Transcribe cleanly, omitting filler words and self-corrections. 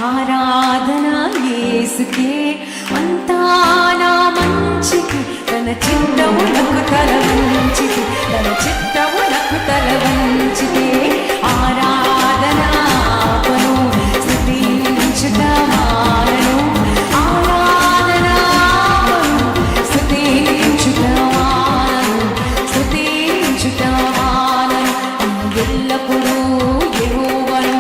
ఆరాధన యేసుకే అంతా నా మంచికి తన చిత్తమునకు తల వంచితే తన చిత్తమునకు తల వంచితే ఆరాధన ఆపను స్తుతించుట మానను ఆరాధన ఆపను స్తుతించుట మానను స్తుతించుట మానను ఎల్లప్పుడూ యెహోవాను